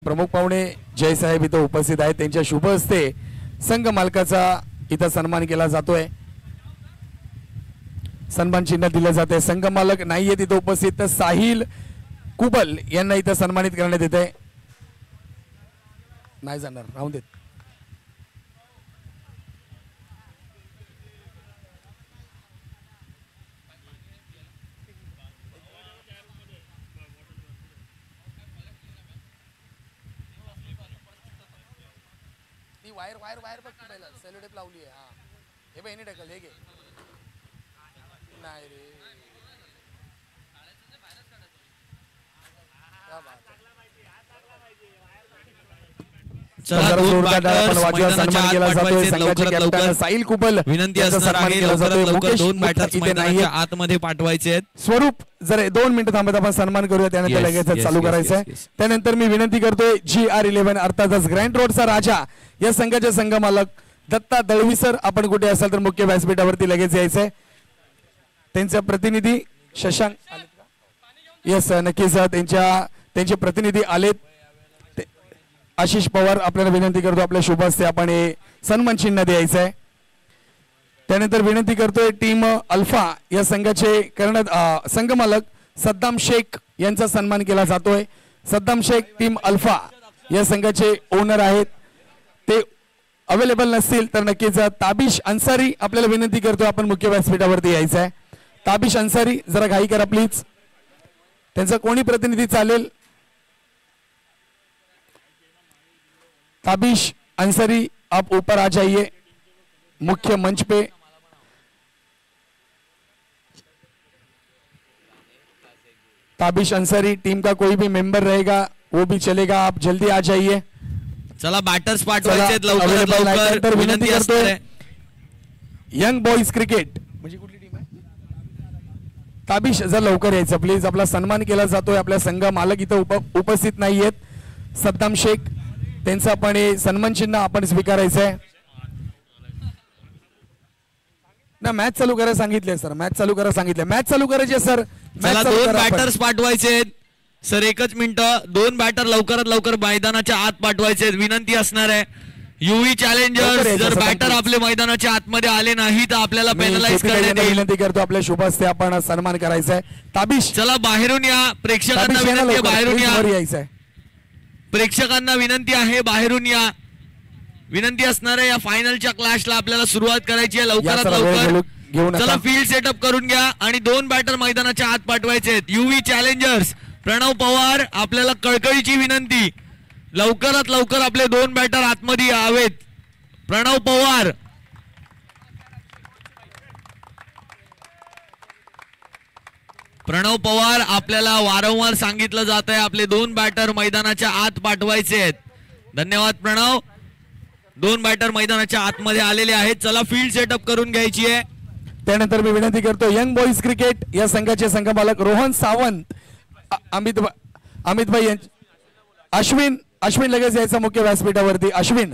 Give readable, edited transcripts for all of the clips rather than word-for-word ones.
प्रमुख पाहुणे जयसाहेब इथं उपस्थित आहेत, त्यांच्या शुभ हस्ते संघ मालकाचा इथं सन्मान केला जातोय, सन्मान चिन्ह दिलं जाते। संघ मालक नाहीये तिथं उपस्थित, तर साहिल कुबल यांना इथं सन्मानित करण्यात येत आहे। नाही जाणार, राहून देत। वायर वायर वायर बघ पहिला सेलो टेप लावली आहे। हा हे बघ, ढकल, हे घे। नाही रे, सन्मान केला जातोय संघाचे कॅप्टन साहिल कुबल, विनंती सन्मान केला जातोय। मुकेश आतमध्ये पाठवायचे आहेत। स्वरूप जर 2 मिनिटं थांबत आपण सन्मान करूया, त्यानंतर लगेच चालू करायचंय। त्यानंतर मी विनंती करतोय GR11 अर्थातच ग्रँड रोडचा राजा या संघाचे संघ मालक दत्ता दळवी सर, आपण कुठे असाल तर मुख्य व्यासपीठावरती लगेच यायचंय। त्यांचा प्रतिनिधी शशांक, यस नक्कीच त्यांचे प्रतिनिधी आलेत। आशिष पवार, आपल्याला विनंती करतो आपल्या शुभ हस्ते आपण हे सन्मान चिन्ह द्यायचं आहे। त्यानंतर विनंती करतोय टीम अल्फा या संघाचे संघ मालक सद्दाम शेख यांचा सन्मान केला जातोय। सद्दाम शेख टीम अल्फा या संघाचे ओनर आहेत, ते अवेलेबल नसतील तर नक्कीच ताबिश अन्सारी, आपल्याला विनंती करतोय आपण मुख्य व्यासपीठावरती यायचं आहे। ताबिश अन्सारी जरा घाई करा प्लीज, त्यांचा कोणी प्रतिनिधी चालेल। ताबिश अंसारी आप ऊपर आ जाइए मुख्य मंच पे। ताबिश अंसारी, टीम का कोई भी मेंबर रहेगा वो भी चलेगा, आप जल्दी आ जाइए। चला बॅटर्स पाठवायचे लवकर, विनंती करतोय यंग बॉयज क्रिकेट म्हणजे कुठली टीम आहे, ताबिश जर लवकर यायचं प्लीज, आपला सन्मान केला जातोय। आपल्या संघ मालक इथं उपस्थित नाहीयेत, सद्दाम शेख, त्यांचा पण सन्मान चिन्ह आपण स्वीकारायचं आहे ना। मॅच चालू करा सांगितले सर, मॅच चालू करा सांगितले, मॅच चालू करायचे सर। मला 2 बॅटर्स पाठवायचे सर, 1च मिनिटं, 2 बॅटर लवकरात लवकर मैदानाच्या आत पाठवायचे। विनंती असणार आहे युवी चॅलेंजर्स, जर बॅटर आपले मैदानाच्या आतमध्ये आले नाही तर आपल्याला पेनलाइज करण्यात येईल। विनंती करतो आपल्या शुभ हस्ते आपण सन्मान करायचा आहे। ताबिश चला बाहेरून या, प्रेक्षकांना विनंती आहे बाहेरून यायचं, प्रेक्षकांना विनंती आहे बाहेरून या। विनंती असणार आहे या फायनलच्या क्लॅशला आपल्याला सुरुवात करायची आहे लवकरात लवकर। चला फील्ड सेटअप करून घ्या आणि 2 बॅटर मैदानाच्या आत पाठवायचे आहेत। युवी चॅलेंजर्स प्रणव पवार, आपल्याला कळकळीची विनंती, लवकरात लवकर आपले 2 बॅटर आतमध्ये यावेत। प्रणव पवार, प्रणव पवार, आपल्याला वारंवार सांगितलं जात आहे आपले 2 बॅटर मैदानाच्या आत पाठवायचे आहेत। धन्यवाद प्रणव, 2 बॅटर मैदानाच्या आतमध्ये आलेले आहेत। चला फील्ड सेटअप करून घ्यायची आहे। त्यानंतर मी विनंती करतो यंग बॉयज क्रिकेट या संघाचे संघ मालक रोहन सावंत, अमित भाई, अश्विन लगेच यायचा मुख्य व्यासपीठावरती। अश्विन,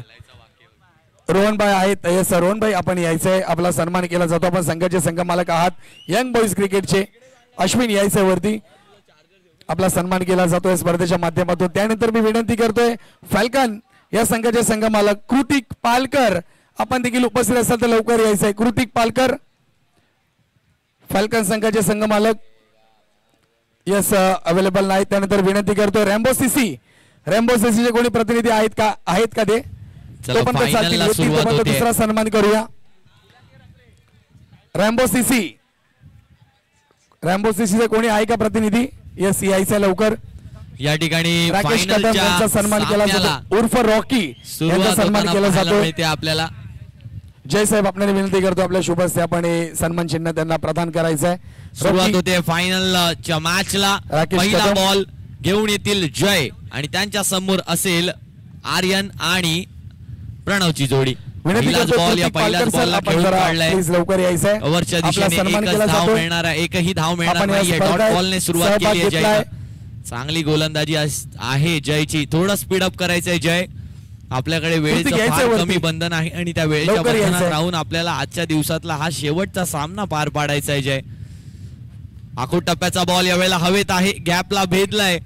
रोहन भाई आहेत, यस रोहन भाई आपण यायचंय, आपला सन्मान केला जातो। आपण संघाचे संघ मालक आहात यंग बॉयज क्रिकेटचे, अश्विन यायचंय वरती, आपला सन्मान केला जातोय स्पर्धेच्या माध्यमातून। त्यानंतर मी विनंती करतोय फॅल्कन या संघाचे संघ मालक कृतिक पालकर, आपण देखील उपस्थित असाल तर लवकर यायचंय। कृतिक पालकर, फॅल्कन संघाचे संघ मालक, यस अवेलेबल नाही। त्यानंतर विनंती करतोय रॅम्बो सीसीचे कोणी प्रतिनिधी आहेत का ते, तो पण दुसरा सन्मान करूया। रॅम्बो सीसीचे कोणी आहे का प्रतिनिधी, यस यायचं लवकर। या ठिकाणी राकेश कदम यांचा सन्मान केला जातो, उर्फ रॉकी यांचा सन्मान केला जातो आपल्याला। जय साहेब, आपल्याला विनंती करतो आपल्या शुभ हस्ते आपण सन्मान चिन्ह त्यांना प्रदान करायचं आहे। सुरुवात होते फायनलच्या मॅचला, पहिला बॉल घेऊन येतील जय आणि त्यांच्या समोर असेल आर्यन आणि प्रणवची जोडी। बॉल या पहिल्याच बॉलला खेळून काढलाय, लवकर यायचंय। ओव्हरच्या दिशेने एकच धाव मिळणार आहे, एकही धाव मिळणार नाहीये। डॉट बॉलने सुरुवात केली आहे जय, चांगली गोलंदाजी आहे जयची, थोडं स्पीड अप करायचंय जय, आपल्याकडे वेळेचं फार कमी बंधन आहे आणि त्या वेळेच्या बंधनात राहून आपल्याला आजच्या दिवसातला हा शेवटचा सामना पार पाडायचा आहे जय। आखूड टप्प्याचा बॉल यावेळेला हवेत आहे, गॅपला भेदलाय,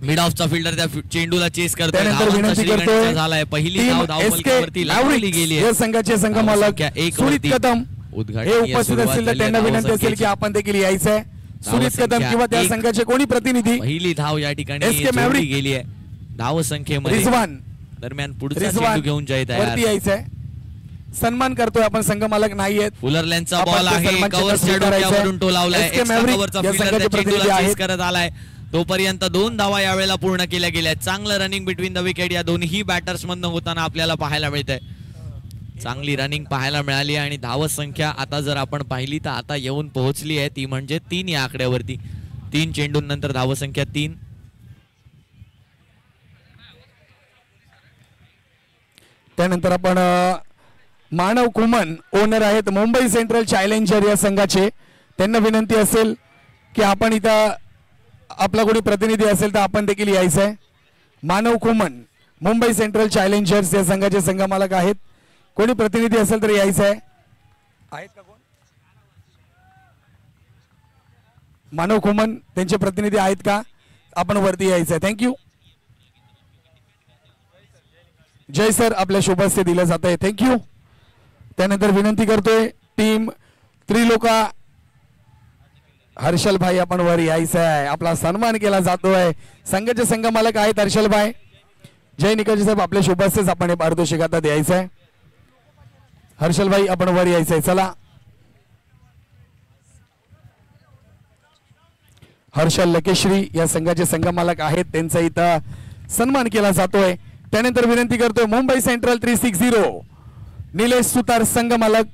मिड ऑफचा फिल्डर त्या चेंडूला चेस करतोय. त्यानंतर धावांचा विनंती श्रीगणेशा करतोय झालाय. पहिली धाव धावफलकावरती लागली गेली या संघाचे संघमालक सुनीत कदम हे उपस्थित असतील तर त्यांना विनंती असेल की आपण देखील यायचं आहे. सुनीत कदम किंवा त्या संघाचे कोणी प्रतिनिधी. पहिली धाव या ठिकाणी SK मॅव्हरिक गेली आहे. धाव संख्येमध्ये रिजवान दरम्यान पुढचा चेंडू घेऊन जायत वरती यायचंय. सन्मान करतोय आपण संघमालक नाहीयेत. फुलरलँडचा बॉल आहे. कव्हरच्या डोक्यावरून टोलावलाय. एक्स्ट्रा फिल्डर चेंडूला चेस करत आलाय. तोपर्यंत 2 धावा यावेळेला पूर्ण केल्या गेल्या. चांगलं रनिंग बिटवीन द विकेट या दोन्ही बॅटर्स मधनं होताना आपल्याला पाहायला मिळतंय. चांगली रनिंग पाहायला मिळाली आणि धाव संख्या आता जर आपण पाहिली तर आता येऊन पोहोचली आहे. ती म्हणजे 3 या आकड्यावरती. 3 चेंडूंनंतर धाव संख्या 3. त्यानंतर आपण मानव कुमन ओनर आहेत मुंबई सेंट्रल चॅलेंजर या संघाचे. त्यांना विनंती असेल की आपण इथं आपला कोणी प्रतिनिधी असेल तर आपण देखील यायचं आहे. मानव कुमन मुंबई सेंट्रल चॅलेंजर्स या संघाचे संघमालक आहेत. कोणी प्रतिनिधी असेल तर यायचं आहे. आहेत का कोण? मानव कुमन त्यांचे प्रतिनिधी आहेत का? आपण वरती यायचं आहे. थँक्यू. जय सर आपल्या शुभस्ते दिलं जात आहे. थँक्यू. त्यानंतर विनंती करतोय टीम त्रिलोका हर्षल भाई आपण वर यायचं आहे. आपला सन्मान केला जातोय. संघाचे संघमालक आहेत हर्षल भाई. जय निकलजी साहेब आपल्या शुभस्तेच आपण हे पारितोषिक आता द्यायचं आहे. हर्षल भाई आपण वर यायचंय. चला हर्षल लकेश्री या संघाचे संघमालक आहेत. त्यांचा इथं सन्मान केला जातोय. त्यानंतर विनंती करतोय मुंबई सेंट्रल 360 निलेश सुतार संघमालक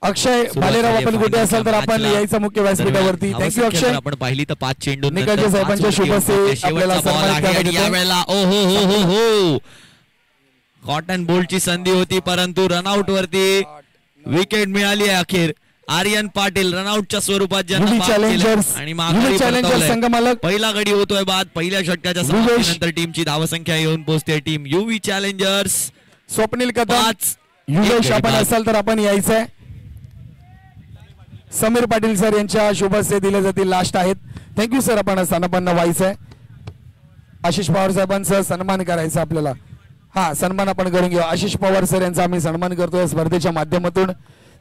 अक्षय भालेराव आपण कुठे असाल तर आपण यायचं मुख्य व्यासपीठावरती. थँक्यू अक्षय. आपण पाहिली तर 5 चेंडू निकलजी साहेबांच्या शुभस्ते आपल्याला यावेळेला ओ हो हो हो हो कॉटन बोल्टची संधी होती परंतु रनआउट वरती विकेट मिळाली आहे. अखेर आर्यन पाटील रनआउटच्या स्वरूपात चॅलेंजर संघमालक पहिला गडी होतोय बाद. पहिल्या षटकाच्या समाप्तीनंतर टीमची धावसंख्या येऊन पोहोचते. टीम युवी चॅलेंजर्स. स्वप्नील कदम युवेश आपण असाल तर आपण यायचंय. समीर पाटील सर यांच्या शुभस्ते दिले जातील. लास्ट आहेत. Thank you sir. आपण स्थानापन्न व्हायचंय. आशिष पवार साहेबांचा सन्मान करायचा आपल्याला. हा सन्मान आपण करून घेऊ. आशिष पवार सर यांचा आम्ही सन्मान करतोय स्पर्धेच्या माध्यमातून.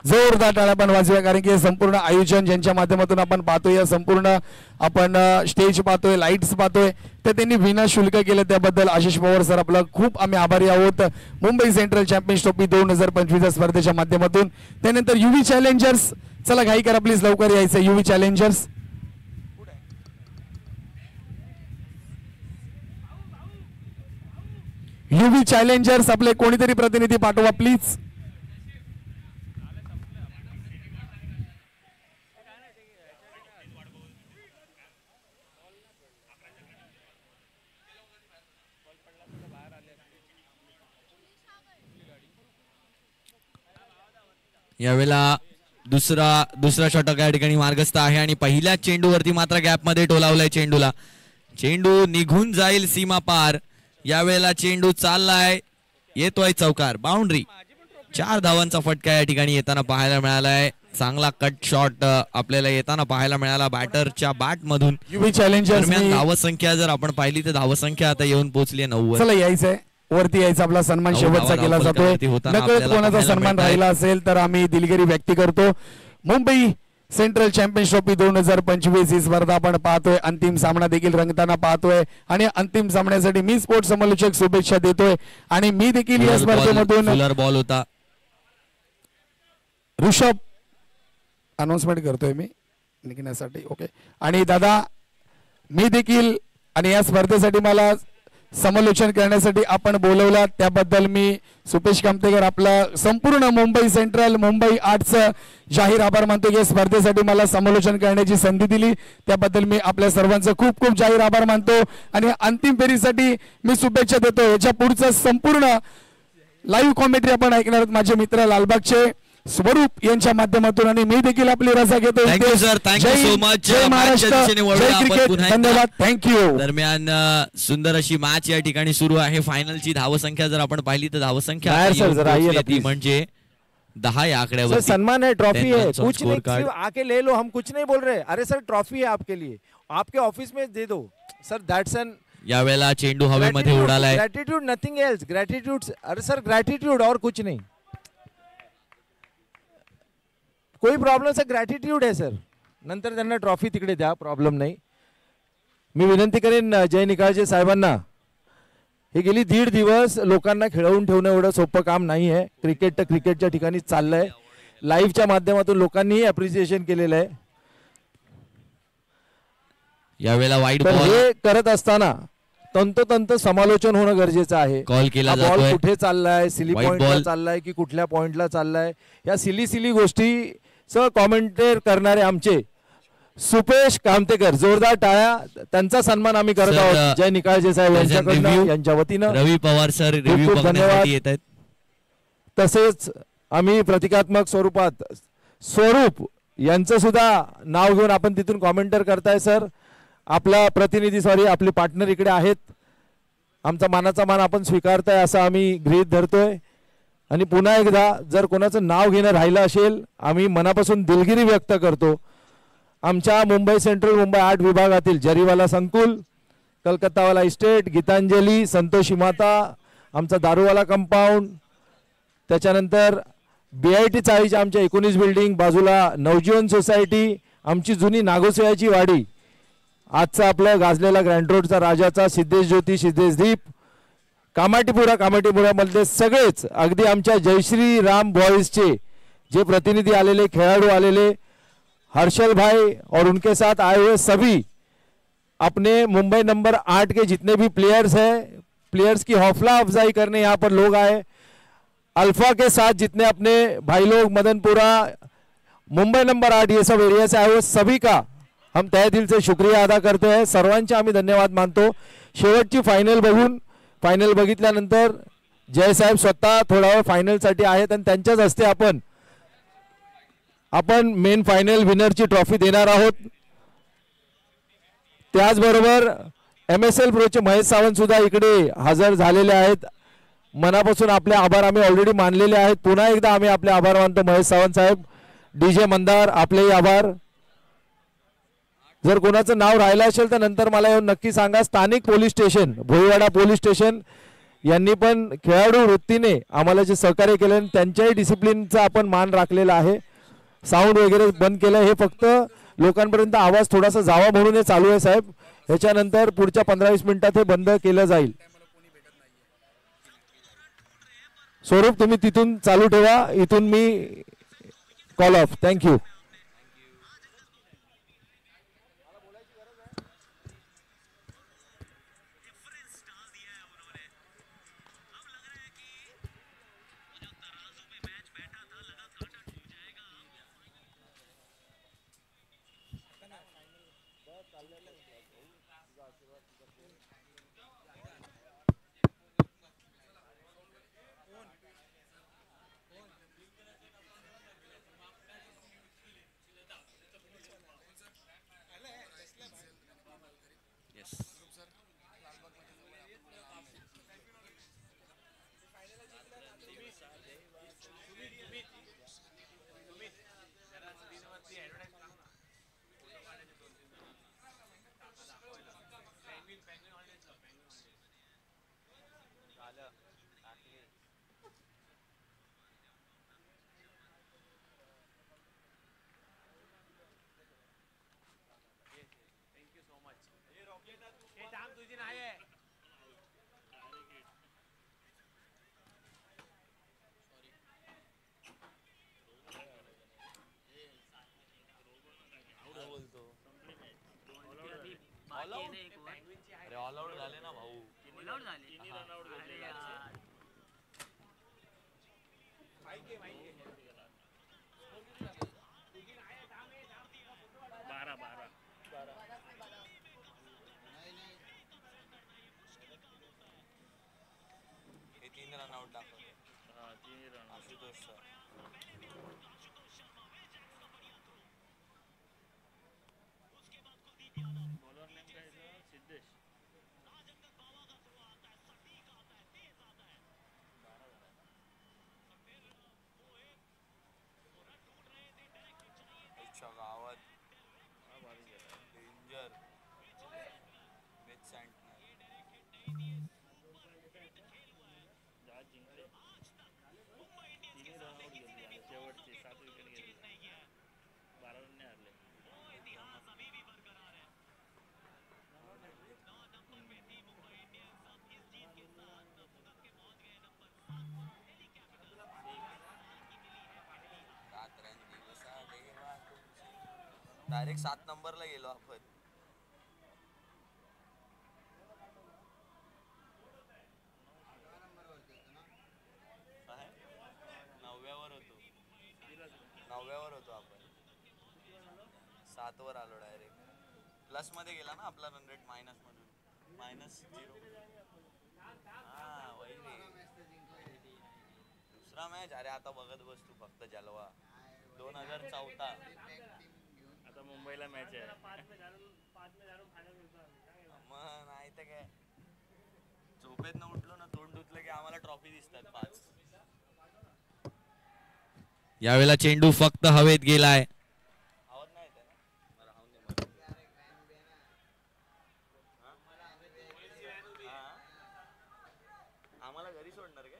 जोरदार टाळ्या पण वाजव्या कारण की संपूर्ण आयोजन ज्यांच्या माध्यमातून आपण पाहतोय संपूर्ण आपण स्टेज पाहतोय लाईट्स पाहतोय ते त्यांनी विना शुल्क केलं त्याबद्दल आशिष पवार सर आपला खूप आम्ही आभारी आहोत. मुंबई सेंट्रल चॅम्पियन्स ट्रॉफी 2025 स्पर्धेच्या माध्यमातून. त्यानंतर युवी चॅलेंजर्स. चला घाई करा प्लीज लवकर यायचं. युवी चॅलेंजर्स युवी चॅलेंजर्स आपले कोणीतरी प्रतिनिधी पाठवा प्लीज. यावेळेला दुसरा षटक या ठिकाणी मार्गस्थ आहे आणि पहिल्या चेंडूवरती मात्र गॅप मध्ये टोलावलाय चेंडूला. चेंडू निघून जाईल सीमा पार. यावेळेला चेंडू चाललाय येतोय चौकार बाउंड्री. 4 धावांचा फटका या ठिकाणी येताना पाहायला मिळालाय. चांगला कट शॉट आपल्याला येताना पाहायला मिळाला बॅटरच्या बॅट मधून. युवी चॅलेंजर्स धावसंख्या जर आपण पाहिली तर धावसंख्या आता येऊन पोहोचली 9. चला यायचंय वरती यायचा. आपला सन्मान शेवटचा केला जातोय. नकळत कोणाचा सन्मान राहिला असेल तर आम्ही दिलगिरी व्यक्त करतो. मुंबई सेंट्रल चॅम्पियन्स ट्रॉफी 2025 ही स्पर्धा आपण पाहतोय. अंतिम सामना देखील रंगताना पाहतोय आणि अंतिम सामन्यासाठी मी स्पोर्ट्स समालोचक शुभेच्छा देतोय आणि मी देखील या स्पर्धेमधून बॉल होता. ऋषभ अनाउन्समेंट करतोय मी निघण्यासाठी. ओके. आणि दादा मी देखील आणि या स्पर्धेसाठी मला समालोचन करण्यासाठी आपण बोलवला त्याबद्दल मी सुपेश कामतेकर आपला संपूर्ण मुंबई सेंट्रल मुंबई आर्ट्सचं जाहीर आभार मानतो. या स्पर्धेसाठी मला समालोचन करण्याची संधी दिली त्याबद्दल मी आपल्या सर्वांचं खूप खूप जाहीर आभार मानतो आणि अंतिम फेरीसाठी मी शुभेच्छा देतो. याच्या पुढचं संपूर्ण लाईव्ह कॉमेंट्री आपण ऐकणार आहोत माझे मित्र लालबागचे स्वरूप यांच्या माध्यमातून आणि मी देखील आपली रजा घेतो. Thank you sir. Thank you so much. धन्यवाद. थँक्यू. दरम्यान सुंदर अशी मॅच या ठिकाणी सुरू आहे. फायनलची धावसंख्या जर आपण पाहिली तर धावसंख्या म्हणजे 10 या आकड्यावर. सम्मान है, ट्रॉफी है, कुछ नहीं, सिर्फ आके ले लो. हम कुछ नहीं बोल रहे. अरे सर ट्रॉफी है आपके लिए आपके ऑफिस में दे दो सर, दैट्स एन यावेळेला चेंडू हवेमध्ये उडालाय. Gratitude, nothing else. ग्रॅटिट्यूड, अरे सर ग्रॅटिट्यूड और कुछ नहीं. कोई प्रॉब्लेम सर, ग्रॅटिट्यूड आहे सर. नंतर त्यांना ट्रॉफी तिकडे द्या, प्रॉब्लेम नाही. मी विनंती करेन जय निकाळजे साहेबांना, हे गेली 1.5 दिवस लोकांना खेळवून ठेवणं एवढं सोपं काम नाही आहे. क्रिकेट तर क्रिकेटच्या ठिकाणी चाललंय. लाईव्हच्या माध्यमातून लोकांनीही अप्रिसिएशन केलेलं आहे. यावेळेला वाईट तर बॉल हे करत असताना तंतोतंत समालोचन होणं गरजेचं आहे. कॉल केला बॉल जातोय. कुठे चाललाय, सिली White पॉइंटला ball. चाललाय की कुठल्या पॉइंटला चाललाय, या सिली गोष्टी कॉमेंटेर करणारे आमचे सुपेश कामतेकर, जोरदार टाळ्या, त्यांचा सन्मान आम्ही करत Sir, आहोत जय निकाळजे साहेब present यांच्याकडनं, review. यांच्या वतीनं. रवी पवार सर खूप रिव्ह्यू खूप बघण्यासाठी धन्यवाद. येत आहेत. तसेच आम्ही प्रतिकात्मक स्वरूपात स्वरूप यांचं सुद्धा नाव घेऊन आपण तिथून कॉमेंटर करताय सर. आपला प्रतिनिधी, सॉरी आपले पार्टनर इकडे आहेत. आमचा मानाचा मान आपण स्वीकारताय असं आम्ही गृहीत धरतोय. आणि पुन्हा एकदा जर कोणाचं नाव घेणं राहिलं असेल, आम्ही मनापासून दिलगिरी व्यक्त करतो. आमच्या मुंबई सेंट्रल, मुंबई 8 विभागातील जरीवाला संकुल, कलकत्तावाला इस्टेट, गीतांजली, संतोषी माता, आमचा दारूवाला कंपाऊंड, त्याच्यानंतर BIT चाळीच्या आमच्या 19 बिल्डिंग, बाजूला नवजीवन सोसायटी, आमची जुनी नागोसयाची वाडी, आजचा आपलं गाजलेला ग्रँड रोडचा राजाचा, सिद्धेश ज्योती, सिद्धेश दीप, कामाटीपुरामध्ये सगळेच, अगदी आमच्या जयश्री राम बॉयजचे जे प्रतिनिधी आलेले, खेळाडू आलेले, हर्षल भाई और उनके साथ आए हुए सभी अपने मुंबई नंबर 8 के जितने भी प्लेयर्स हैं, प्लेयर्स की हौसला अफजाई करने यहाँ पर लोग आए. अल्फा के साथ जितने अपने भाई लोग, मदनपुरा, मुंबई नंबर 8, ये सब एरिया से आए हुए सभी का हम तहे दिल से शुक्रिया अदा करते हैं. सर्वांचे आम्ही धन्यवाद मानतो. शेवटची फायनल बघून, फायनल बघितल्यानंतर जय साहेब स्वतः थोडा वेळ फायनलसाठी आहेत आणि त्यांच्याच हस्ते आपण मेन फायनल विनरची ट्रॉफी देणार आहोत. त्याचबरोबर MSL प्रोचे महेश सावंत सुद्धा इकडे हजर झालेले आहेत. मनापासून आपले आभार आम्ही ऑलरेडी मानलेले आहेत. पुन्हा एकदा आम्ही आपले आभार मानतो महेश सावंत साहेब. DJ मंदार, आपलेही आभार. जर कोणाचं नाव राहिलं असेल तर नंतर मला येऊन नक्की सांगा. स्थानिक police station, Bhoiwada police station यांनी पण खेळाडू वृत्तीने आम्हाला जे सहकार्य केले, त्यांच्याही डिसिप्लिनचा आपण मान राखलेला आहे. साऊंड वगैरे बंद केलं, हे फक्त लोकांपर्यंत आवाज थोडासा जावा म्हणून हे चालू आहे साहेब. ह्याच्यानंतर पुढच्या 15-20 मिनिटात हे बंद केलं जाईल. स्वरूप तुम्ही तिथून चालू ठेवा, इथून मी call off. Thank you. All out झाले ना भाऊ. हे 3 रन आउट दाखवले. आशुतोष सर. गावात डेंजर. डायरेक्ट 7 नंबरला गेलो आपण. नवव्यावर होतो आपण. 7 वर आलो डायरेक्ट. प्लस मध्ये गेला ना आपला रन रेट मायनस मधून. -0. हा वही रे. दुसरा मॅच. अरे आता बघत बस तू फक्त जलवा. 2014. आता मुंबईला मॅच आहे. मग नाही तर काय. झोपेत न उठलो ना तोंड धुतलं की आम्हाला ट्रॉफी दिसतात 5. यावेळेला चेंडू फक्त हवेत गेलाय. आवाज नाही येत ना. मला हाऊन दे आम्हाला घरी सोडणार काय?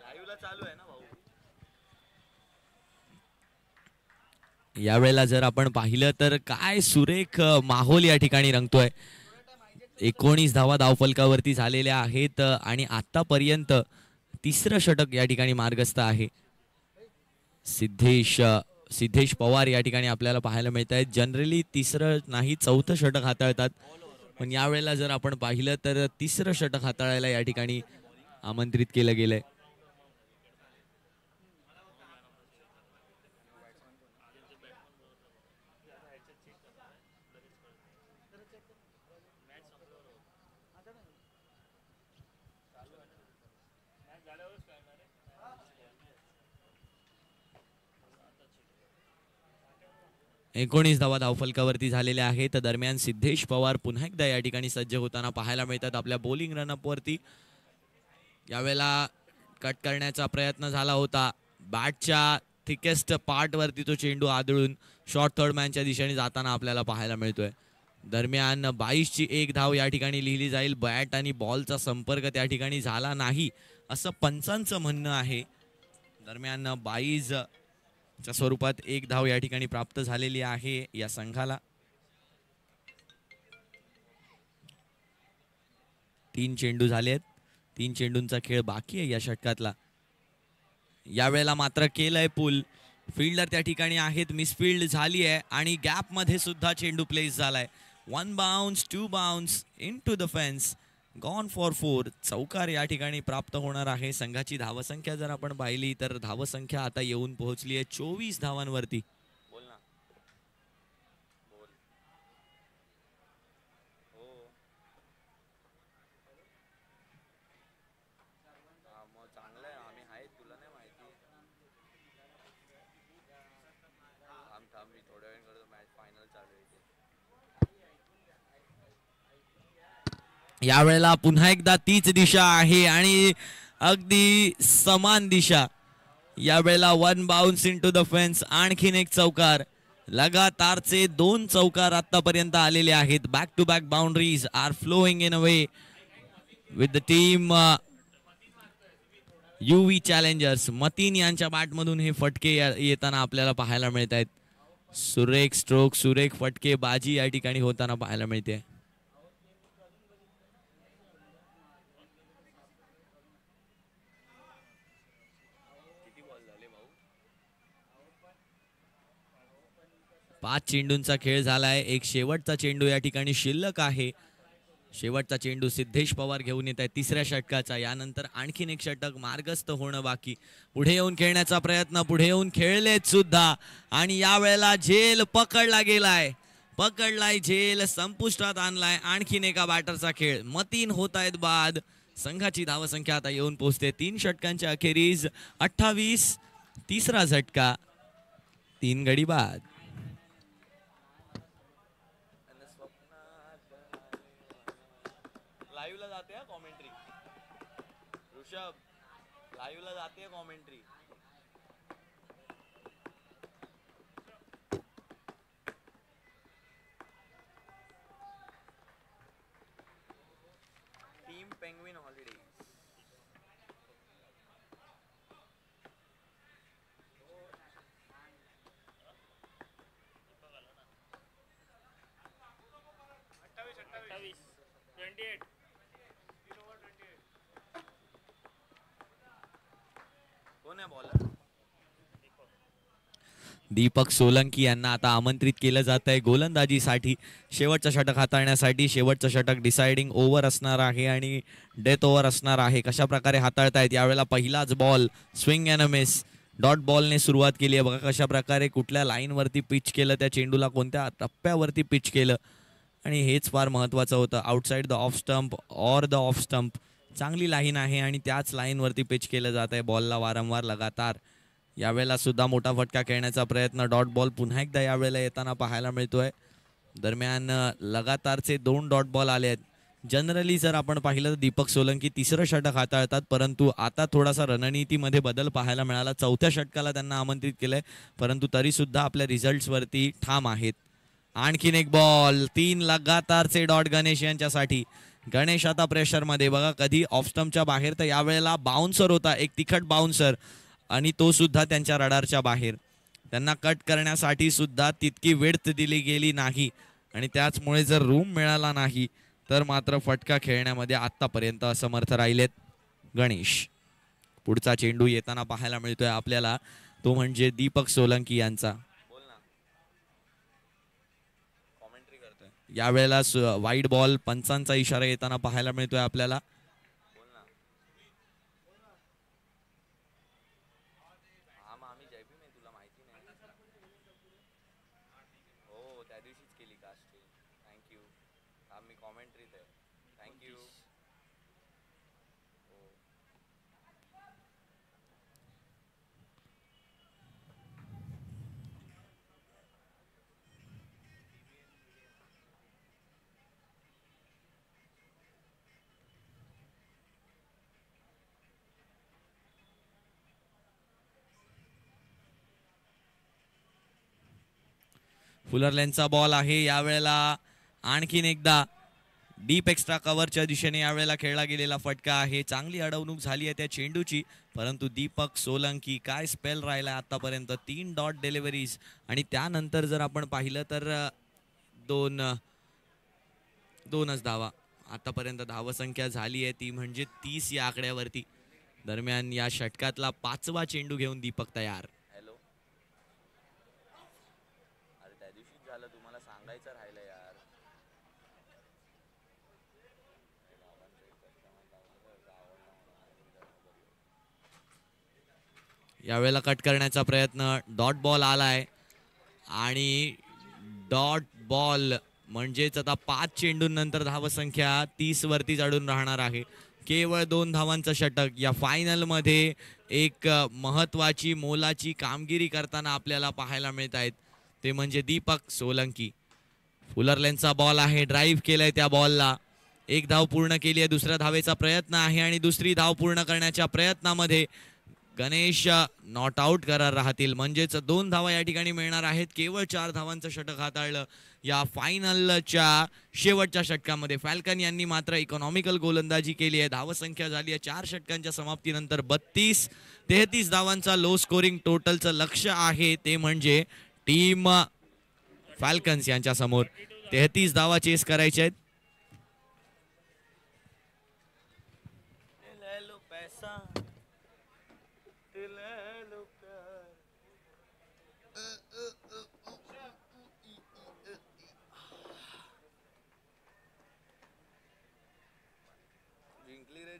लाईव्हला चालू आहे ना भाऊ. यावेळेला जर आपण पाहिलं तर काय सुरेख माहोल या ठिकाणी रंगतोय. 19 धावा धावफलकावरती झालेल्या आहेत आणि आतापर्यंत तिसरं षटक या ठिकाणी मार्गस्थ आहे. सिद्धेश पवार या ठिकाणी आपल्याला पाहायला मिळत आहेत. जनरली तिसरं नाही चौथं षटक हाताळतात, पण यावेळेला जर आपण पाहिलं तर तिसरं षटक हाताळायला या ठिकाणी आमंत्रित केलं गेलंय. एकोणीस धावा धावफलकावरती झालेल्या आहेत. दरम्यान सिद्धेश पवार पुन्हा एकदा या ठिकाणी सज्ज होताना पाहायला मिळतात आपल्या बॉलिंग रनअप वरती. यावेळेला कट करण्याचा प्रयत्न झाला होता. बॅटच्या थिकेस्ट पार्ट वरती तो चेंडू आदळून शॉर्ट थर्ड मॅनच्या दिशेने जाताना आपल्याला पाहायला मिळतोय. दरम्यान 22ची 1 धाव या ठिकाणी लिहिली जाईल. बॅट आणि बॉलचा संपर्क त्या ठिकाणी झाला नाही असं पंचांचं म्हणणं आहे. दरम्यान 22 च्या स्वरूपात 1 धाव या ठिकाणी प्राप्त झालेली आहे या संघाला. 3 चेंडू झाले आहेत. 3 चेंडूंचा खेळ बाकी आहे या षटकातला. यावेळेला मात्र केलंय पुल. फिल्डर त्या ठिकाणी आहेत. मिसफिल्ड झाली आहे आणि गॅप मध्ये सुद्धा चेंडू प्लेस झालाय. 1 bounce 2 bounce into the fence. Gone for 4. चौकार या ठिकाणी प्राप्त होणार आहे. संघाची धावसंख्या जर आपण पाहिली तर धावसंख्या आता येऊन पोहोचली आहे 24 धावांवरती. बोल ना. बोल. हो. मग चांगलं आहे. आम्ही आहे. तुला नाही माहिती. थांब मी थोड्या वेळ करतो. मॅच फायनल चालू आहे. यावेळेला पुन्हा एकदा तीच दिशा आहे आणि अगदी समान दिशा. यावेळेला 1 बाउन्स इनटू द फेन्स. आणखीन एक चौकार. लगातारचे 2 चौकार आतापर्यंत आलेले आहेत. Back to back boundaries are flowing in a way with the team UV challengers. Mateen यांच्या बॅटमधून हे फटके येताना आपल्याला पाहायला मिळत आहेत. सुरेख स्ट्रोक, सुरेख फटके बाजी या ठिकाणी होताना पाहायला मिळते. किती बॉल झाले भाऊ? 5 चेंडूंचा खेळ झालाय. एक शेवटचा चेंडू या ठिकाणी शिल्लक आहे. शेवटचा चेंडू सिद्धेश पवार घेऊन येत आहे तिसऱ्या षटकाचा. यानंतर आणखीन एक षटक मार्गस्थ होणं बाकी. पुढे येऊन खेळण्याचा प्रयत्न, पुढे येऊन खेळलेत सुद्धा आणि यावेळेला झेल पकडला गेलाय. पकडलाय झेल, संपुष्टात आणलाय. आणखीन एका बॅटरचा खेळ. मतीन होत आहेत बाद. संघाची धावसंख्या आता येऊन पोहोचते 3 षटकांच्या अखेरीस 28. तिसरा झटका, 3 गडी बाद. लाईव्हला जाते कॉमेंट्री. ऋषभ लाईव्हला जाते कॉमेंट्री. Penguin holiday. कोण आहे बॉलर? दीपक सोलंकी यांना आता आमंत्रित केलं जात आहे गोलंदाजीसाठी. शेवटचं षटक हाताळण्यासाठी. शेवटचं षटक डिसाइडिंग ओव्हर असणार आहे आणि डेथ ओव्हर असणार आहे. कशा प्रकारे हाताळतायत यावेळेला. पहिलाच ball swing and miss. Dot बॉलने सुरुवात केली आहे. बघा कशा प्रकारे कुठल्या लाईनवरती पिच केलं, त्या चेंडूला कोणत्या टप्प्यावरती पिच केलं, आणि हेच फार महत्त्वाचं होतं. Outside the off stump or the off stump. चांगली लाईन आहे आणि त्याच लाईनवरती पिच केलं जात आहे बॉलला वारंवार लगातार. यावेळेला सुद्धा मोठा फटका खेळण्याचा प्रयत्न. डॉट बॉल पुन्हा एकदा यावेळेला येताना पाहायला मिळतोय. दरम्यान लगातारचे 2 डॉट बॉल आले आहेत. जनरली जर आपण पाहिलं तर दीपक सोलंकी तिसरं षटक हाताळतात, परंतु आता थोडासा रणनीतीमध्ये बदल पाहायला मिळाला. चौथ्या षटकाला त्यांना आमंत्रित केलंय, परंतु तरी सुद्धा आपल्या रिझल्ट्सवरती ठाम आहेत. आणखीन एक बॉल. 3 लगातारचे डॉट गणेश यांच्यासाठी. गणेश आता प्रेशरमध्ये. बघा कधी ऑफ स्टंपच्या बाहेर, तर यावेळेला बाउन्सर होता, एक तिखट बाउन्सर, आणि तो सुद्धा त्यांच्या रडारच्या बाहेर. त्यांना कट करण्यासाठी सुद्धा तितकी वेळ दिली गेली नाही, आणि त्याचमुळे जर रूम मिळाला नाही तर मात्र फटका खेळण्यामध्ये आतापर्यंत असमर्थ राहिलेत गणेश. पुढचा चेंडू येताना पाहायला मिळतोय आपल्याला, तो म्हणजे दीपक सोलंकी यांचा. यावेळेला वाईड बॉल. पंचांचा इशारा येताना पाहायला मिळतोय आपल्याला. फुलरलेनचा बॉल आहे. यावेळेला आणखीन एकदा डीप एक्स्ट्रा कव्हरच्या दिशेने यावेळेला खेळला गेलेला फटका आहे. चांगली अडवणूक झाली आहे त्या चेंडूची, परंतु दीपक सोलंकी काय स्पेल राहिला आतापर्यंत. 3 डॉट डिलिव्हरीज, आणि त्यानंतर जर आपण पाहिलं तर 2च धावा. आतापर्यंत धावसंख्या झाली आहे ती म्हणजे 30 या आकड्यावरती. दरम्यान या षटकातला 5वा चेंडू घेऊन दीपक तयार. यावेळेला कट करण्याचा प्रयत्न. डॉट बॉल आलाय, आणि डॉट बॉल म्हणजेच आता 5 चेंडूंनंतर धावसंख्या 30 वरती चढून राहणार आहे. केवळ 2 धावांचं षटक. या फायनल मध्ये एक महत्वाची मोलाची कामगिरी करताना आपल्याला पाहायला मिळत आहेत, ते म्हणजे दीपक सोलंकी. फुलरलेनचा बॉल आहे. ड्राईव्ह केलंय त्या बॉलला. 1 धाव पूर्ण केली आहे. दुसऱ्या धावेचा प्रयत्न आहे, आणि दुसरी धाव पूर्ण करण्याच्या प्रयत्नामध्ये गणेश नॉट आउट करार राहतील. म्हणजेच 2 धावा या ठिकाणी मिळणार आहेत. केवळ 4 धावांचं षटक हाताळलं या फायनलच्या शेवटच्या षटकामध्ये. फॅल्कन यांनी मात्र इकॉनॉमिकल गोलंदाजी केली आहे. धावसंख्या झाली आहे 4 षटकांच्या समाप्तीनंतर 32. 33 धावांचा लो स्कोरिंग टोटलचं लक्ष्य आहे, ते म्हणजे टीम फॅल्कन्स यांच्या समोर 33 धावा चेस करायच्या आहेत.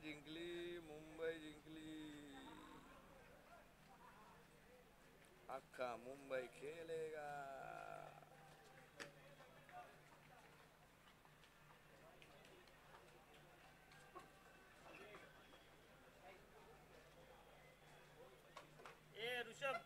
जिंकली मुंबई, जिंकली. अख्खा मुंबई खेलेगा. ऋषभ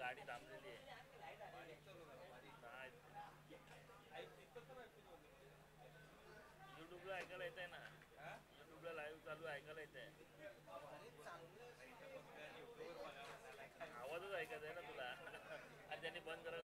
गाडी थांबलेली आहे. युट्यूबला ऐकायला येत आहे ना, युट्यूबला लाईव्ह चालू ऐकायला येत आहे. आवाजच ऐकत आहे ना तुला. आणि त्यांनी बंद करा.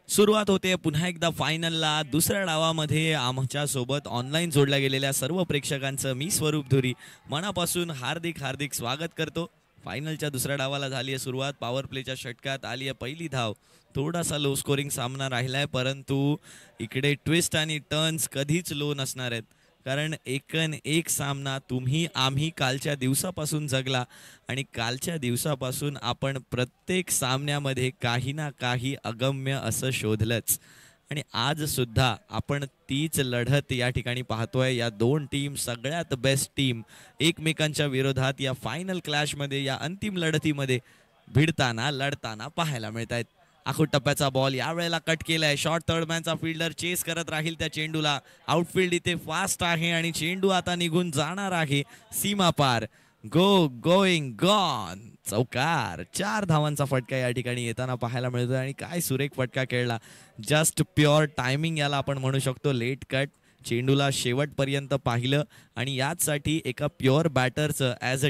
सुरुवात होते पुन्हा एकदा फायनलला. दुसऱ्या डावामध्ये आमच्या सोबत ऑनलाईन जोडल्या गेलेल्या सर्व प्रेक्षकांचं मी स्वरूप धुरी मनापासून हार्दिक हार्दिक स्वागत करतो. फायनलच्या दुसऱ्या डावाला झाली आहे सुरुवात. पॉवर प्लेच्या षटकात आली आहे पहिली धाव. थोडासा लो स्कोरिंग सामना राहिलाय, परंतु इकडे ट्विस्ट आणि टर्न्स कधीच लो नसणार आहेत, कारण एकन एक सामना तुम्ही आम्ही कालच्या दिवसापासून जगला आणि कालच्या दिवसापासून आपण प्रत्येक सामन्यामध्ये काही ना काही अगम्य असं शोधलंच. आणि आज सुद्धा आपण तीच लढत या ठिकाणी पाहतोय. या दोन टीम सगळ्यात बेस्ट टीम एकमेकांच्या विरोधात या फायनल क्लॅशमध्ये, या अंतिम लढतीमध्ये भिडताना लढताना पाहायला मिळत आहेत. आखूड टप्प्याचा बॉल यावेळेला कट केलाय. शॉर्ट थर्डमॅनचा फिल्डर चेस करत राहील त्या चेंडूला. आउटफील्ड इथे फास्ट आहे आणि चेंडू आता निघून जाणार आहे सीमा पार. Going gone. चौकार. 4 धावांचा फटका या ठिकाणी येताना पाहायला मिळतोय आणि काय सुरेख फटका खेळला. जस्ट प्युअर टायमिंग याला आपण म्हणू शकतो. Late cut. चेंडूला शेवटपर्यंत पाहिलं आणि याचसाठी एका प्युअर बॅटरचं ॲज अ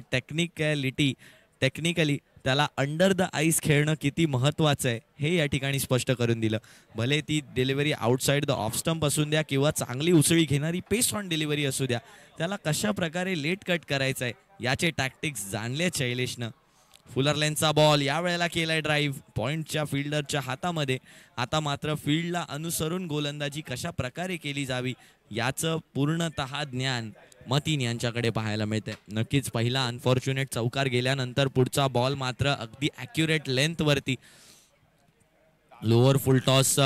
टेक्निकली त्याला अंडर द आईस खेळणं किती महत्त्वाचं आहे हे या ठिकाणी स्पष्ट करून दिलं. भले ती delivery outside the off stump असून द्या किंवा चांगली उसळी घेणारी पेस ऑन डिलिव्हरी असू द्या, त्याला कशा प्रकारे लेट कट करायचं आहे याचे टॅक्टिक्स जाणले शैलेशनं. फुलर लेनचा बॉल यावेळेला केलाय ड्राईव्ह पॉइंटच्या फिल्डरच्या हातामध्ये. आता मात्र फील्डला अनुसरून गोलंदाजी कशा प्रकारे केली जावी याचं पूर्णतः ज्ञान मतीन यांच्याकडे पाहायला मिळते. नक्कीच पहिला अनफॉर्च्युनेट चौकार गेल्यानंतर पुढचा बॉल मात्र अगदी ॲक्युरेट लेंथवरती लोअर फुल टॉस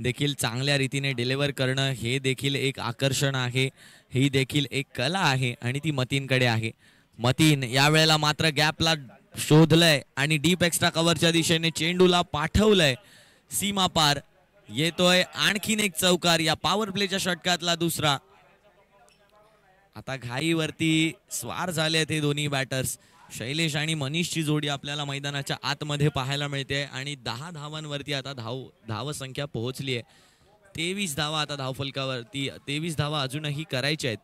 देखील चांगल्या रीतीने डिलिव्हर करणं हे देखील एक आकर्षण आहे, ही देखील एक कला आहे आणि ती मतीनकडे आहे. मतीन यावेळेला मात्र गॅपला शोधलंय आणि डीप एक्स्ट्रा कव्हरच्या दिशेने चेंडूला पाठवलंय सीमा पार. येतोय आणखीन एक चौकार या पॉवर प्लेच्या षटकातला दुसरा. आता घाईवरती स्वार झाले ते दोन्ही बॅटर्स. शैलेश आणि मनीषची जोडी आपल्याला मैदानाच्या आतमध्ये पाहायला मिळते आणि 10 धावांवरती आता धावसंख्या पोहोचली आहे. 23 धावा आता धावफलकावरती. 23 धावा अजूनही करायच्या आहेत.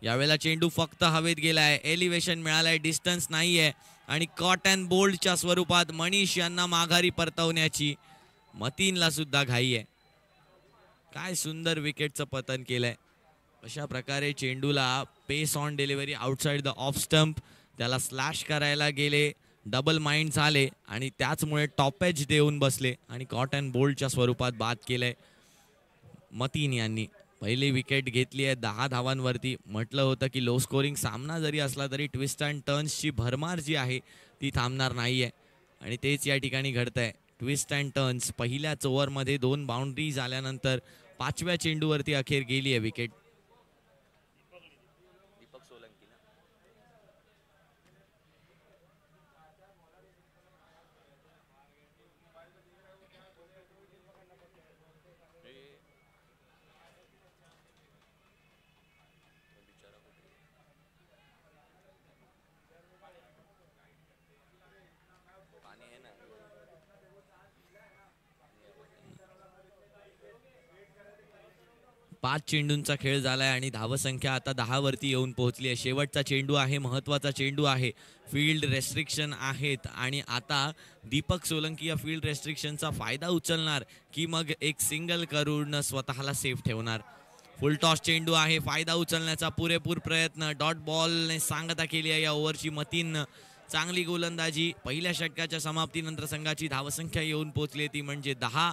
यावेळेला चेंडू फक्त हवेत गेलाय. एलिव्हेशन मिळालंय, डिस्टन्स नाहीये आणि कॉट अँड बोल्डच्या स्वरूपात मनीष यांना माघारी परतवण्याची मतीनला सुद्धा घाई आहे. काय सुंदर विकेटचं पतन केलंय. अशा प्रकारे चेंडूला pace on delivery outside the off stump त्याला स्लॅश करायला गेले, डबल माइंड झाले आणि त्याचमुळे टॉपेज देऊन बसले आणि कॉट अँड बोल्डच्या स्वरूपात बाद केलंय मतीन यांनी. पहिली विकेट घेतली आहे 10 धावांवरती. म्हटलं होतं की लो स्कोरिंग सामना जरी असला तरी ट्विस्ट अँड टर्न्सची भरमार जी आहे ती थांबणार नाहीये आणि तेच या ठिकाणी घडतंय. ट्विस्ट अँड टर्न्स पहिल्याच ओव्हरमध्ये 2 बाउंड्री झाल्यानंतर 5व्या चेंडूवरती अखेर गेली आहे विकेट. 5 चेंडूंचा खेळ झालाय आणि धावसंख्या आता 10 वरती येऊन पोहोचली आहे. शेवटचा चेंडू आहे, महत्वाचा चेंडू आहे. फील्ड रेस्ट्रिक्शन आहेत आणि आता दीपक सोलंकी या फील्ड रेस्ट्रिक्शनचा फायदा उचलणार की मग एक सिंगल करून स्वतःला सेफ ठेवणार. फुल टॉस चेंडू आहे, फायदा उचलण्याचा पुरेपूर प्रयत्न. डॉट बॉलने सांगता केली आहे या ओव्हरची. मतीन चांगली गोलंदाजी. पहिल्या षटकाच्या समाप्तीनंतर संघाची धावसंख्या येऊन पोहोचली ती म्हणजे 10.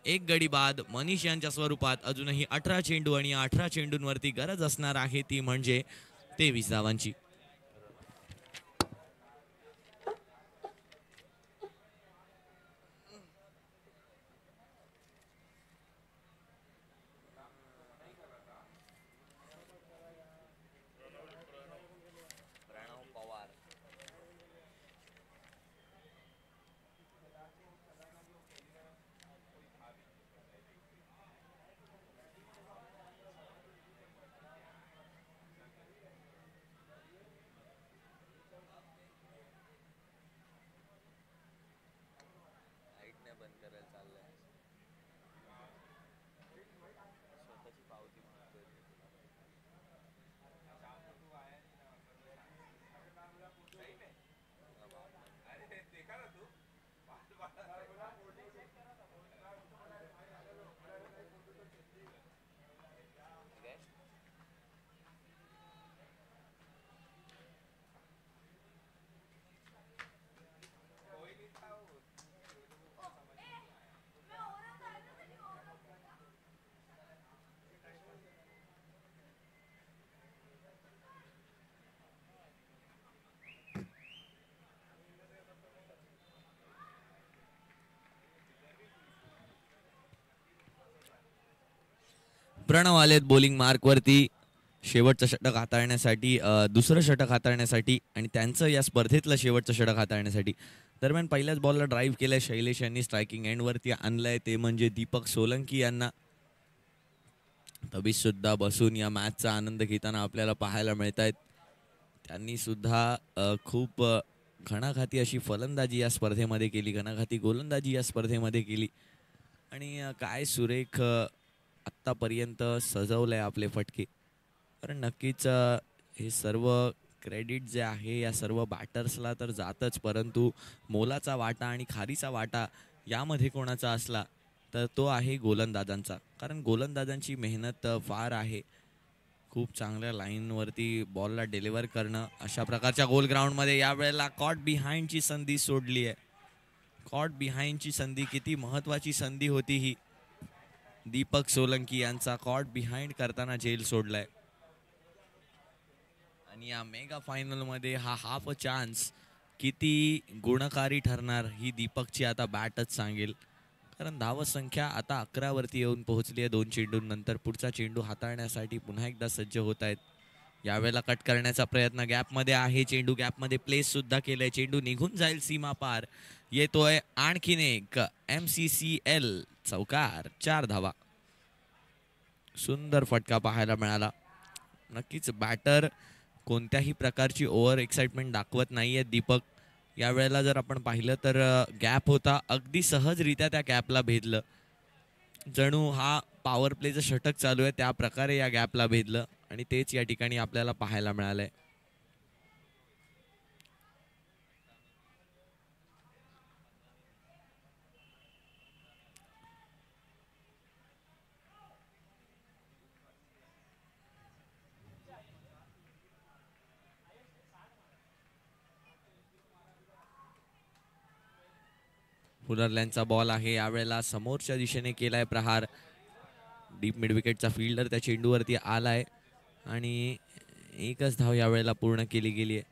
एक गडी बाद मनीष यांच्या स्वरूपात. अजूनही 18 चेंडू आणि 18 चेंडूंवरती गरज असणार आहे ती म्हणजे 23 धावांची. प्रणव पवार. लाईटने बंद करायला चाललंय. स्वतःची पावती मागतोय. ठीक आहे. प्रणव आलेत बॉलिंग मार्कवरती शेवटचं षटक हाताळण्यासाठी, दुसरं षटक हाताळण्यासाठी आणि त्यांचं या स्पर्धेतलं शेवटचं षटक हाताळण्यासाठी. दरम्यान पहिल्याच बॉलला ड्राईव्ह केलंय शैलेश यांनी, स्ट्रायकिंग एंडवरती आणलंय ते म्हणजे दीपक सोलंकी यांना. तबीश सुद्धा बसून या मॅचचा आनंद घेताना आपल्याला पाहायला मिळत आहेत. त्यांनी सुद्धा खूप घणाघाती अशी फलंदाजी या स्पर्धेमध्ये केली, घणाघाती गोलंदाजी या स्पर्धेमध्ये केली आणि काय सुरेख आत्तापर्यंत सजवलंय आपले फटके. कारण नक्कीच हे सर्व क्रेडिट जे आहे या सर्व बॅटर्सला तर जातच, परंतु मोलाचा वाटा आणि खारीचा वाटा यामध्ये कोणाचा असला तर तो आहे गोलंदाजांचा. कारण गोलंदाजांची मेहनत फार आहे. खूप चांगल्या लाईनवरती बॉलला डिलिव्हर करणं. अशा प्रकारच्या गोल ग्राउंडमध्ये यावेळेला कॉट बिहाइंडची संधी सोडली आहे. कॉट बिहाइंडची संधी, किती महत्त्वाची संधी होती ही. दीपक सोलंकी यांचा कॉट बिहाइंड करताना झेल सोडलाय आणि या मेगा फायनल मध्ये हा हाफ चान्स किती गुणकारी ठरणार ही दीपकची आता बॅटच सांगेल. कारण धावसंख्या आता 11 वरती येऊन पोहोचली आहे 2 चेंडूंनंतर. पुढचा चेंडू हाताळण्यासाठी पुन्हा एकदा सज्ज होत आहेत. यावेळेला कट करण्याचा प्रयत्न गॅपमध्ये आहे. चेंडू गॅपमध्ये प्लेस सुद्धा केलाय. चेंडू निघून जाईल सीमा पार. येतोय आणखीन एक MCCL चौकार. 4 धावा. सुंदर फटका पाहायला मिळाला. नक्कीच बॅटर कोणत्याही प्रकारची ओव्हर एक्साइटमेंट दाखवत नाहीये दीपक. यावेळेला जर आपण पाहिलं तर गॅप होता, अगदी सहजरित्या त्या गॅपला भेदलं. जणू हा पॉवर प्लेचं षटक चालू आहे त्या प्रकारे या गॅपला भेदलं आणि तेच या ठिकाणी आपल्याला पाहायला मिळालंय. फुलरलँडचा बॉल आहे. यावेळेला समोरच्या दिशेने केलाय प्रहार. डीप मिड विकेटचा फिल्डर त्या चेंडूवरती आलाय आणि एकच धाव यावेळेला पूर्ण केली गेली आहे.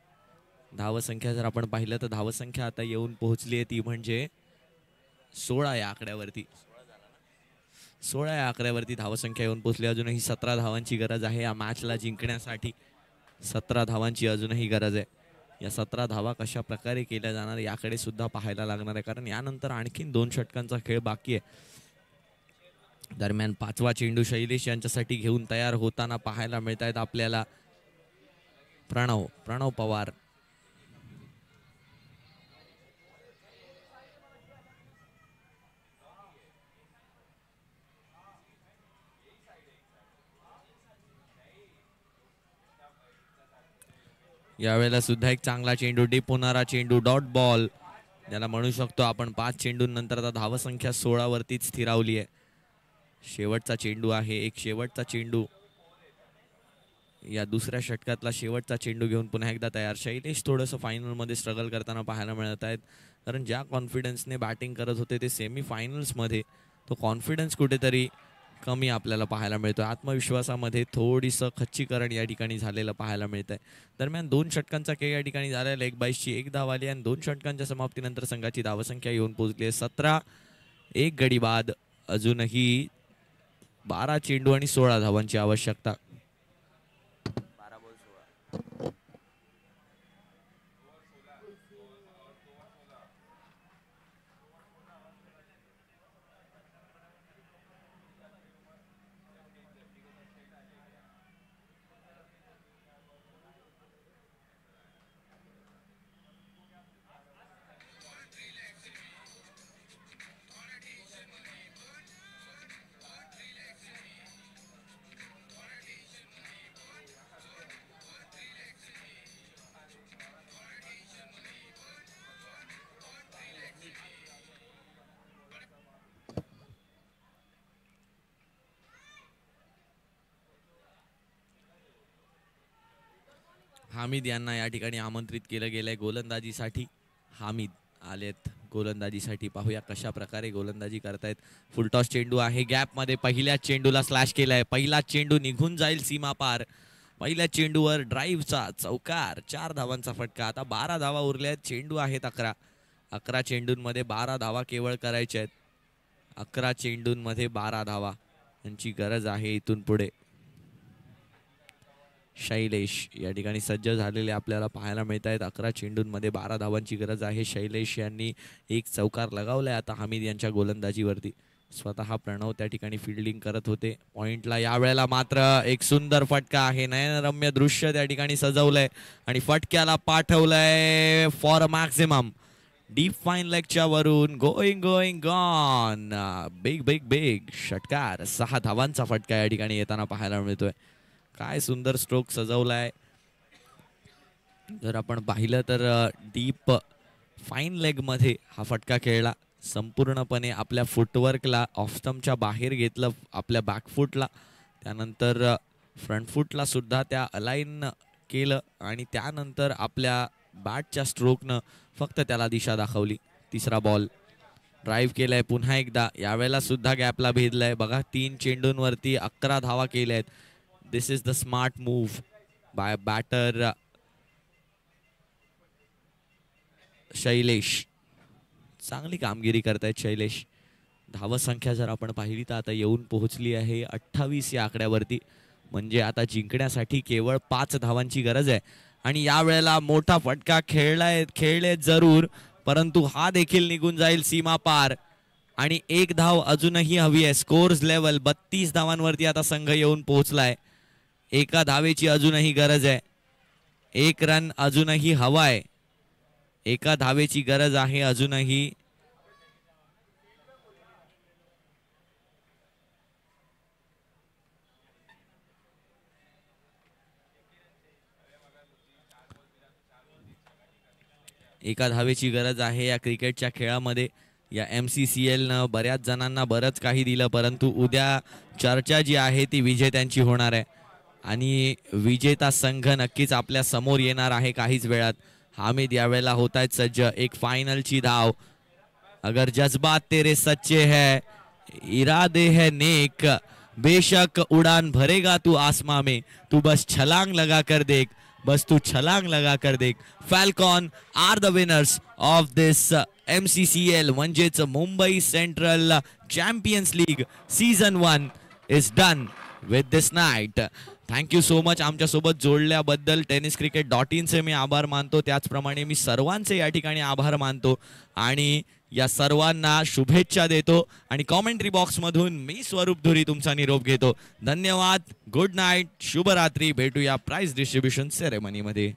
धावसंख्या जर आपण पाहिलं तर धावसंख्या आता येऊन पोहोचली आहे ती म्हणजे 16 या आकड्यावरती. 16 या आकड्यावरती धावसंख्या येऊन पोहोचली. अजूनही 17 धावांची गरज आहे या मॅचला जिंकण्यासाठी. 17 धावांची अजूनही गरज आहे. या 17 धावा कशा प्रकारे केल्या जाणार याकडे सुद्धा पाहायला लागणार आहे, कारण यानंतर आणखीन 2 षटकांचा खेळ बाकी आहे. दरम्यान 5वा चेंडू शैलेश यांच्यासाठी घेऊन तयार होताना पाहायला मिळत आहेत आपल्याला प्रणव पवार. यावेळेला सुद्धा एक चांगला चेंडू, डीप होणारा चेंडू, डॉट बॉल ज्याला म्हणू शकतो आपण. 5 चेंडूंनंतर आता धावसंख्या 16 वरतीच स्थिरावली आहे. शेवटचा चेंडू आहे, एक शेवटचा चेंडू, या दुसऱ्या षटकातला शेवटचा चेंडू घेऊन पुन्हा एकदा तयार. शैलेश थोडंसं फायनलमध्ये स्ट्रगल करताना पाहायला मिळत आहेत, कारण ज्या कॉन्फिडन्सने बॅटिंग करत होते ते सेमी फायनल्समध्ये तो कॉन्फिडन्स कुठेतरी कमी आपल्याला पाहायला मिळतो. आत्मविश्वासामध्ये थोडीसं खच्चीकरण या ठिकाणी झालेलं पाहायला मिळत आहे. दरम्यान 2 षटकांचा खेळ या ठिकाणी झालेला. 1/22ची 1 धाव आली आणि 2 षटकांच्या समाप्तीनंतर संघाची धावसंख्या येऊन पोहोचली आहे 17. 1 गडी बाद, अजूनही 12 चेंडू आणि 16 धावांची आवश्यकता. हामिद यांना या ठिकाणी आमंत्रित केलं गेलंय गोलंदाजीसाठी. हामिद आलेत गोलंदाजीसाठी. पाहूया कशा प्रकारे गोलंदाजी करतायत. फुलटॉस चेंडू आहे, गॅप मध्ये पहिल्या चेंडूला स्लॅश केलाय. पहिला चेंडू निघून जाईल सीमा पार. पहिल्या चेंडूवर ड्राईव्हचा चौकार, 4 धावांचा फटका. आता 12 धावा उरल्या आहेत, चेंडू आहेत 11. 11 चेंडूंमध्ये 12 धावा केवळ करायच्या आहेत. 11 चेंडूंमध्ये 12 धावा यांची गरज आहे इथून पुढे. शैलेश या ठिकाणी सज्ज झालेले आपल्याला पाहायला मिळत आहेत. 11 चेंडूंमध्ये 12 धावांची गरज आहे. शैलेश यांनी एक चौकार लगावलाय आता हामिद यांच्या गोलंदाजीवरती. स्वतः प्रणव त्या ठिकाणी फिल्डिंग करत होते पॉइंटला. यावेळेला मात्र एक सुंदर फटका आहे, नयनरम्य दृश्य त्या ठिकाणी सजवलंय आणि फटक्याला पाठवलंय फॉर मॅक्सिमम. डीप फाईन लेगच्या वरून going gone. Big big big षटकार. 6 धावांचा फटका या ठिकाणी येताना पाहायला मिळतोय. काय सुंदर स्ट्रोक सजवलाय. जर आपण पाहिलं तर डीप फाईन लेग मध्ये हा फटका खेळला. संपूर्णपणे आपल्या फुटवर्कला ऑफ स्टंपच्या बाहेर घेतलं, आपल्या बॅकफुटला, त्यानंतर फ्रंट फुटला सुद्धा त्या अलाइन केलं आणि त्यानंतर आपल्या बॅटच्या स्ट्रोकनं फक्त त्याला दिशा दाखवली. तिसरा बॉल ड्राईव्ह केलाय पुन्हा एकदा. यावेळेला सुद्धा गॅपला भेदलाय. बघा 3 चेंडूंवरती 11 धावा केल्या आहेत. This is the smart move by batter Shailesh. चांगली कामगिरी करतायत शैलेश. धावसंख्या जर आपण पाहिली तर आता येऊन पोहोचली आहे 28 या आकड्यावरती. म्हणजे आता जिंकण्यासाठी केवळ 5 धावांची गरज आहे. आणि यावेळेला मोठा फटका खेळले जरूर, परंतु हा देखील निघून जाईल सीमा पार. आणि 1 धाव अजूनही हवी आहे. स्कोर्स लेवल 32 धावांवरती आता संघ येऊन पोहोचलाय. 1 धावेची अजूनही गरज आहे. 1 रन अजूनही हवाय. 1 धावेची गरज आहे अजूनही. एका धावेची गरज आहे या क्रिकेटच्या खेळामध्ये. या MCCL न बऱ्याच जणांना बरंच काही दिलं, परंतु उद्या चर्चा जी आहे ती विजेत्यांची होणार आहे आणि विजेता संघ नक्कीच आपल्या समोर येणार आहे काहीच वेळात. हामिद यावेळेला होत आहेत सज्ज. एक फायनलची धाव. अगर जज्बात तेरे सच्चे है, इरादे है नेक, बेशक उड़ान भरेगा तू आसमां में, तू बस छलांग लगा कर देख, बस तू छलांग लगा कर देख. Falcon are the winners of this MCCL म्हणजेच Mumbai central champions league season 1 is done with this night. Thank you so much आमच्यासोबत जोडल्याबद्दल. tenniscricket.in चे मी आभार मानतो, त्याचप्रमाणे मी सर्वांचे या ठिकाणी आभार मानतो आणि या सर्वांना शुभेच्छा देतो. आणि कॉमेंट्री बॉक्समधून मी स्वरूप धुरी तुमचा निरोप घेतो. धन्यवाद. गुड नाईट, शुभरात्री. भेटूया प्राइज डिस्ट्रीब्युशन सेरेमनीमध्ये.